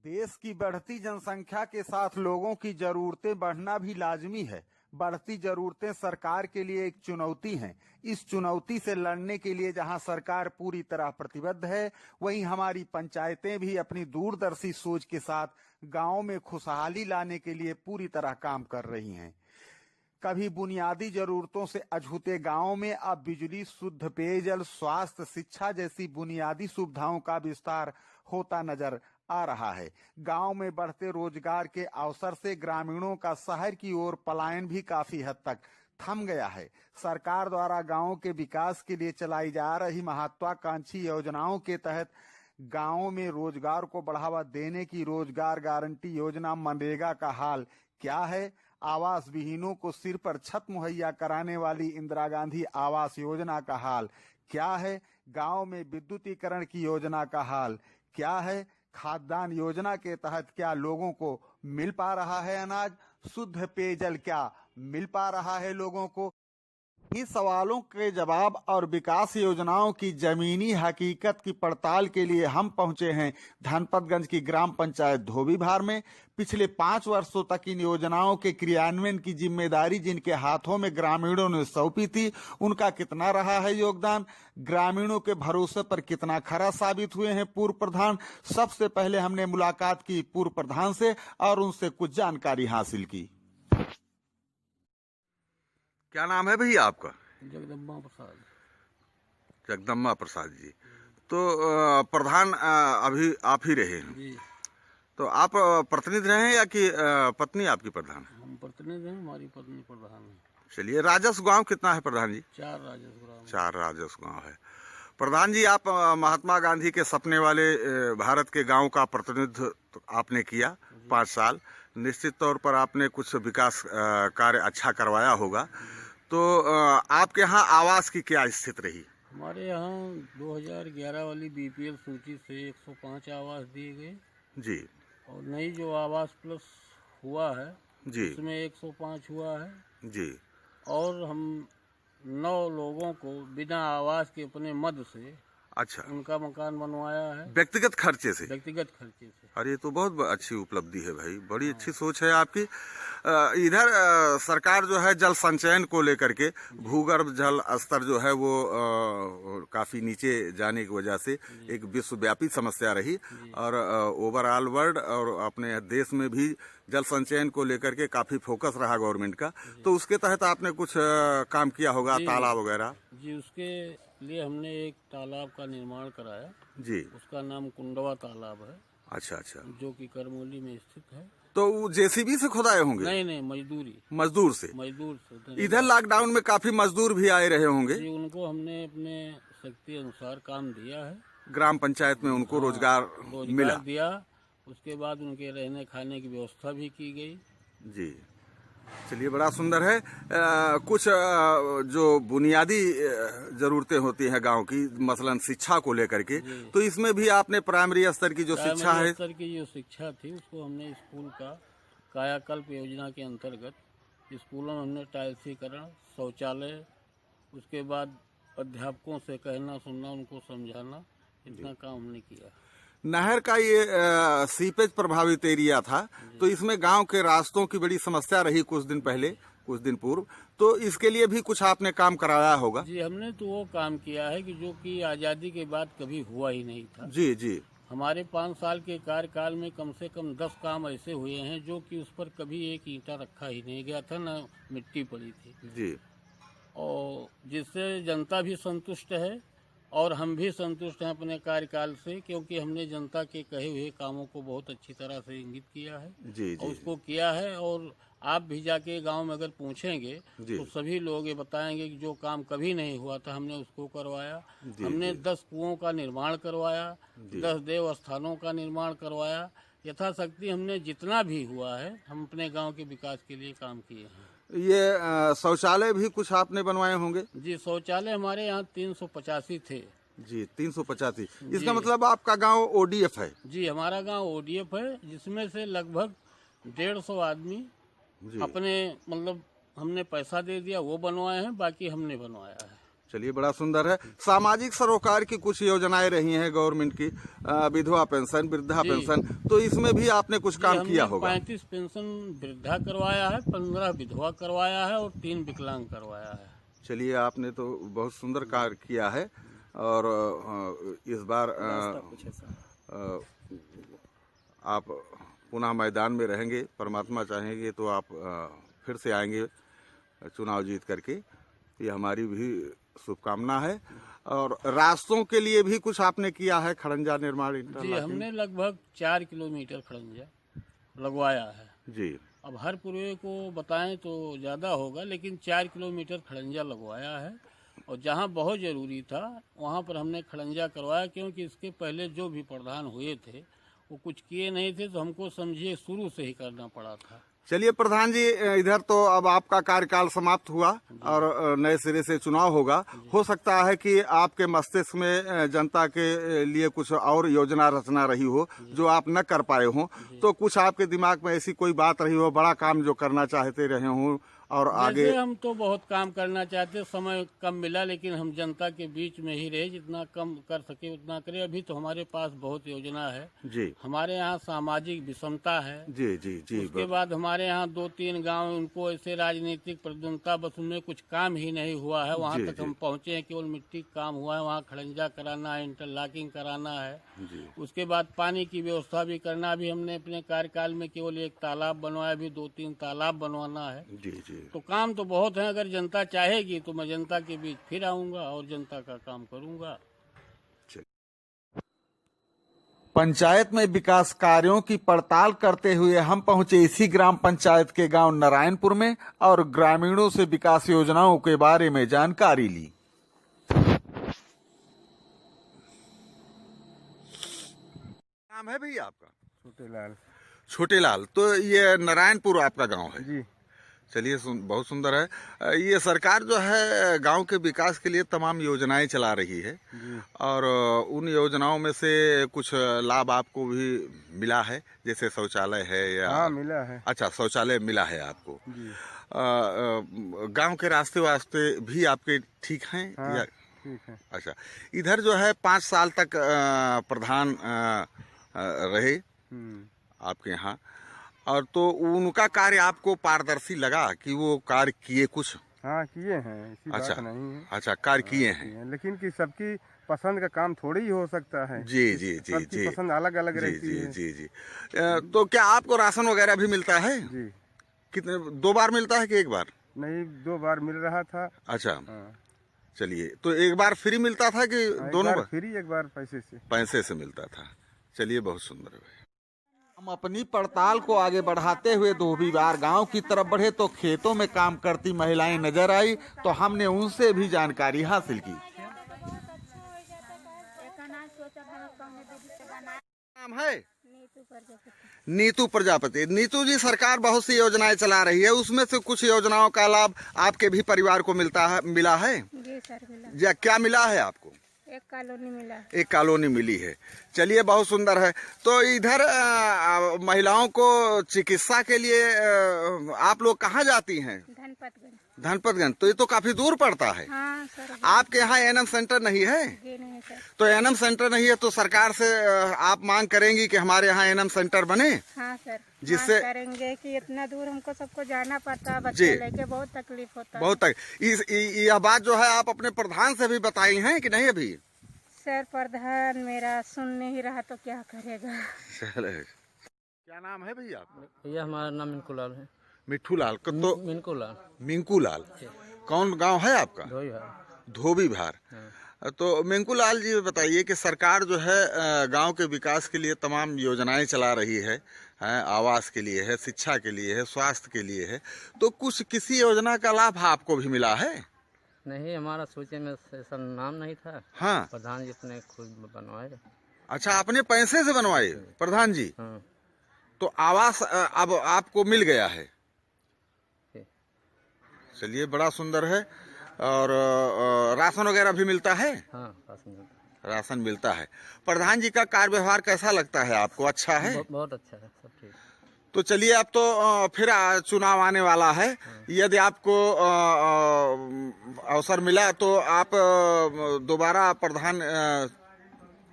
देश की बढ़ती जनसंख्या के साथ लोगों की जरूरतें बढ़ना भी लाजमी है। बढ़ती जरूरतें सरकार के लिए एक चुनौती हैं। इस चुनौती से लड़ने के लिए जहां सरकार पूरी तरह प्रतिबद्ध है, वहीं हमारी पंचायतें भी अपनी दूरदर्शी सोच के साथ गांवों में खुशहाली लाने के लिए पूरी तरह काम कर रही हैं। कभी बुनियादी जरूरतों से अछूते गांवों में अब बिजली, शुद्ध पेयजल, स्वास्थ्य, शिक्षा जैसी बुनियादी सुविधाओं का विस्तार होता नजर आ रहा है। गांव में बढ़ते रोजगार के अवसर से ग्रामीणों का शहर की ओर पलायन भी काफी हद तक थम गया है। सरकार द्वारा गांवों के विकास के लिए चलाई जा रही महत्वाकांक्षी योजनाओं के तहत गांवों में रोजगार को बढ़ावा देने की रोजगार गारंटी योजना मनरेगा का हाल क्या है? आवास विहीनों को सिर पर छत मुहैया कराने वाली इंदिरा गांधी आवास योजना का हाल क्या है? गांव में विद्युतीकरण की योजना का हाल क्या है? खाद्यान्न योजना के तहत क्या लोगों को मिल पा रहा है अनाज? शुद्ध पेयजल क्या मिल पा रहा है लोगों को? इन सवालों के जवाब और विकास योजनाओं की जमीनी हकीकत की पड़ताल के लिए हम पहुंचे हैं धनपतगंज की ग्राम पंचायत धोबीभार में। पिछले 5 वर्षों तक इन योजनाओं के क्रियान्वयन की जिम्मेदारी जिनके हाथों में ग्रामीणों ने सौंपी थी, उनका कितना रहा है योगदान? ग्रामीणों के भरोसे पर कितना खरा साबित हुए हैं पूर्व प्रधान? सबसे पहले हमने मुलाकात की पूर्व प्रधान से और उनसे कुछ जानकारी हासिल की। क्या नाम है भैया आपका? जगदम्बा प्रसाद। जगदम्बा प्रसाद जी। तो प्रधान अभी आप ही रहे हैं जी। तो आप प्रतिनिधि रहे हैं या कि पत्नी आपकी प्रधान है? हम प्रतिनिधि हैं, हमारी पत्नी प्रधान है। चलिए, राजस्व गांव कितना है प्रधान जी? 4 राजस्व गांव। 4 राजस्व गांव है। प्रधान जी, आप महात्मा गांधी के सपने वाले भारत के गांव का प्रतिनिधित्व आपने किया 5 साल। निश्चित तौर पर आपने कुछ विकास कार्य अच्छा करवाया होगा। तो आपके यहाँ आवास की क्या स्थिति रही? हमारे यहाँ 2011 वाली बीपीएल सूची से 105 आवास दिए गए जी, और नई जो आवास प्लस हुआ है जी, उसमें 105 हुआ है जी। और हम 9 लोगों को बिना आवास के अपने मद से अच्छा, उनका मकान बनवाया है, व्यक्तिगत खर्चे से? व्यक्तिगत खर्चे से। अरे, ये तो बहुत अच्छी उपलब्धि है भाई, बड़ी अच्छी सोच है आपकी। इधर सरकार जो है जल संचयन को लेकर के भूगर्भ जल स्तर जो है वो काफी नीचे जाने की वजह से एक विश्वव्यापी समस्या रही और ओवरऑल वर्ल्ड और अपने देश में भी जल संचयन को लेकर के काफी फोकस रहा गवर्नमेंट का। तो उसके तहत आपने कुछ काम किया होगा, तालाब वगैरह? जी, उसके लिए हमने एक तालाब का निर्माण कराया जी। उसका नाम कुंडवा तालाब है। अच्छा अच्छा। जो कि करमौली में स्थित है। तो वो जेसीबी से खुदाए होंगे? नहीं, मजदूर से। इधर लॉकडाउन में काफी मजदूर भी आए रहे होंगे? जी, उनको हमने अपने शक्ति अनुसार काम दिया है। ग्राम पंचायत में उनको रोजगार मिला दिया। उसके बाद उनके रहने खाने की व्यवस्था भी की गई। जी, चलिए, बड़ा सुंदर है। कुछ जो बुनियादी जरूरतें होती हैं गांव की, मसलन शिक्षा को लेकर के, तो इसमें भी आपने प्राइमरी स्तर की जो शिक्षा है, स्तर की जो शिक्षा थी उसको हमने स्कूल का कायाकल्प योजना के अंतर्गत स्कूलों में हमने टाइल्सीकरण, शौचालय, उसके बाद अध्यापकों से कहना सुनना, उनको समझाना, इतना काम हमने किया। नहर का ये सीपेज प्रभावित एरिया था, तो इसमें गांव के रास्तों की बड़ी समस्या रही कुछ दिन पूर्व। तो इसके लिए भी कुछ आपने काम कराया होगा? जी, हमने तो वो काम किया है कि जो कि आज़ादी के बाद कभी हुआ ही नहीं था। जी जी। हमारे 5 साल के कार्यकाल में कम से कम 10 काम ऐसे हुए हैं जो कि उस पर कभी एक ईंटा रखा ही नहीं गया था, न मिट्टी पड़ी थी जी। और जिससे जनता भी संतुष्ट है और हम भी संतुष्ट हैं अपने कार्यकाल से, क्योंकि हमने जनता के कहे हुए कामों को बहुत अच्छी तरह से इंगित किया है। जी, और उसको किया है। और आप भी जाके गांव में अगर पूछेंगे तो सभी लोग ये बताएंगे कि जो काम कभी नहीं हुआ था हमने उसको करवाया। हमने 10 कुओं का निर्माण करवाया, 10 देव स्थानों का निर्माण करवाया। यथाशक्ति हमने जितना भी हुआ है हम अपने गाँव के विकास के लिए काम किए हैं। ये शौचालय भी कुछ आपने बनवाए होंगे? जी, शौचालय हमारे यहाँ 385 थे। जी, 385। इसका मतलब आपका गांव ओडीएफ है? जी, हमारा गांव ओडीएफ है, जिसमें से लगभग 150 आदमी अपने मतलब हमने पैसा दे दिया वो बनवाए हैं, बाकी हमने बनवाया है। चलिए बड़ा सुंदर है। सामाजिक सरोकार की कुछ योजनाएं रही हैं गवर्नमेंट की, विधवा पेंशन, वृद्धा पेंशन, तो इसमें भी आपने कुछ काम किया होगा। 35 पेंशन वृद्धा करवाया है, 15 विधवा करवाया है और 3 विकलांग करवाया है। चलिए आपने तो बहुत सुंदर कार्य किया है और इस बार आप पुनः मैदान में रहेंगे, परमात्मा चाहेंगे तो आप फिर से आएंगे चुनाव जीत करके, ये हमारी भी शुभकामना है। और रास्तों के लिए भी कुछ आपने किया है, खड़ंजा निर्माण जी, हमने लगभग 4 किलोमीटर खड़ंजा लगवाया है जी। अब हर पूरे को बताएं तो ज़्यादा होगा, लेकिन 4 किलोमीटर खड़ंजा लगवाया है और जहां बहुत ज़रूरी था वहां पर हमने खड़ंजा करवाया, क्योंकि इसके पहले जो भी प्रधान हुए थे वो कुछ किए नहीं थे, तो हमको समझिए शुरू से ही करना पड़ा था। चलिए प्रधान जी, इधर तो अब आपका कार्यकाल समाप्त हुआ और नए सिरे से चुनाव होगा। हो सकता है कि आपके मस्तिष्क में जनता के लिए कुछ और योजना रचना रही हो जो आप न कर पाए हो, तो कुछ आपके दिमाग में ऐसी कोई बात रही हो, बड़ा काम जो करना चाहते रहे हों और आगे। हम तो बहुत काम करना चाहते, समय कम मिला, लेकिन हम जनता के बीच में ही रहे, जितना कम कर सके उतना करे। अभी तो हमारे पास बहुत योजना है जी। हमारे यहाँ सामाजिक विषमता है जी जी जी। उसके बाद हमारे यहाँ 2-3 गांव उनको ऐसे राजनीतिक प्रतिद्वंदता, बस उनमें कुछ काम ही नहीं हुआ है। वहाँ तक हम पहुँचे हैं, केवल मिट्टी का काम हुआ है। वहाँ खड़ंजा कराना है, इंटरलॉकिंग कराना है जी। उसके बाद पानी की व्यवस्था भी करना। अभी हमने अपने कार्यकाल में केवल 1 तालाब बनवाया, अभी 2-3 तालाब बनवाना है। जी जी। तो काम तो बहुत है, अगर जनता चाहेगी तो मैं जनता के बीच फिर आऊंगा और जनता का काम करूंगा। पंचायत में विकास कार्यों की पड़ताल करते हुए हम पहुंचे इसी ग्राम पंचायत के गांव नारायणपुर में और ग्रामीणों से विकास योजनाओं के बारे में जानकारी ली। नाम है भैया आपका? छोटेलाल। छोटेलाल, तो ये नारायणपुर आपका गांव है जी। चलिए बहुत सुंदर है। ये सरकार जो है गांव के विकास के लिए तमाम योजनाएं चला रही है और उन योजनाओं में से कुछ लाभ आपको भी मिला है, जैसे शौचालय है या? हाँ, मिला है। अच्छा, शौचालय मिला है आपको जी। गांव के रास्ते वास्ते भी आपके ठीक हैं? हाँ, या ठीक है। अच्छा, इधर जो है 5 साल तक प्रधान रहे आपके यहाँ, और तो उनका कार्य आपको पारदर्शी लगा कि वो कार्य किए कुछ? हाँ, किए हैं, ऐसी अच्छा, बात नहीं है। अच्छा, कार्य किए हैं, लेकिन कि सबकी पसंद का काम थोड़ी ही हो सकता है। जी जी जी सबकी जी, पसंद अलग अलग रहती है। जी जी। तो क्या आपको राशन वगैरह भी मिलता है? जी। कितने, 2 बार मिलता है कि 1 बार? नहीं, 2 बार मिल रहा था। अच्छा। हाँ। चलिए, तो 1 बार फ्री मिलता था कि दोनों बार? फ्री, 1 बार पैसे से मिलता था। चलिए बहुत सुंदर है। हम अपनी पड़ताल को आगे बढ़ाते हुए धोबीवार गांव की तरफ बढ़े तो खेतों में काम करती महिलाएं नजर आई, तो हमने उनसे भी जानकारी हासिल की। नाम है नीतू प्रजापति। नीतू जी, सरकार बहुत सी योजनाएं चला रही है, उसमें से कुछ योजनाओं का लाभ आपके भी परिवार को मिला है? जी सर, मिला। या क्या मिला है आपको? 1 कॉलोनी मिला। 1 कॉलोनी मिली है। चलिए बहुत सुंदर है। तो इधर महिलाओं को चिकित्सा के लिए आप लोग कहाँ जाती हैं? धनपतगंज। तो ये तो काफी दूर पड़ता है। हाँ सर। आपके यहाँ एनएम सेंटर नहीं है? जी नहीं सर। तो एनएम सेंटर नहीं है तो सरकार से आप मांग करेंगी कि हमारे यहाँ एनएम सेंटर बने? हाँ सर, जिससे करेंगे कि इतना दूर हमको सबको जाना पड़ता है, बच्चे लेके बहुत तकलीफ होता है। बहुत यह बात जो है आप अपने प्रधान से भी बताई हैं कि नहीं अभी? सर, प्रधान मेरा सुन नहीं रहा तो क्या करेगा। क्या नाम है भैया आपका? भैया हमारा नाम मिंकू लाल है। मिट्ठू लाल। तो मिंकू लाल। कौन गांव है आपका? धोबीवार। तो मिंकू लाल जी, बताइए कि सरकार जो है गांव के विकास के लिए तमाम योजनाएं चला रही है, आवास के लिए है, शिक्षा के लिए है, स्वास्थ्य के लिए है, तो कुछ किसी योजना का लाभ आपको भी मिला है? नहीं, हमारा सूची में ऐसा नाम नहीं था। हाँ, प्रधान जी अपने खुद बनवाए। अच्छा, अपने पैसे से बनवाए प्रधान जी? हाँ। तो आवास अब आपको मिल गया है? चलिए बड़ा सुंदर है। और राशन वगैरह भी मिलता है? हाँ, राशन मिलता है। प्रधान जी का कार्य व्यवहार कैसा लगता है आपको? अच्छा है? बहुत अच्छा है, सब ठीक। तो चलिए, अब तो फिर चुनाव आने वाला है। यदि आपको अवसर मिला तो आप दोबारा प्रधान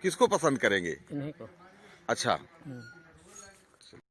किसको पसंद करेंगे? इन्हीं को। अच्छा,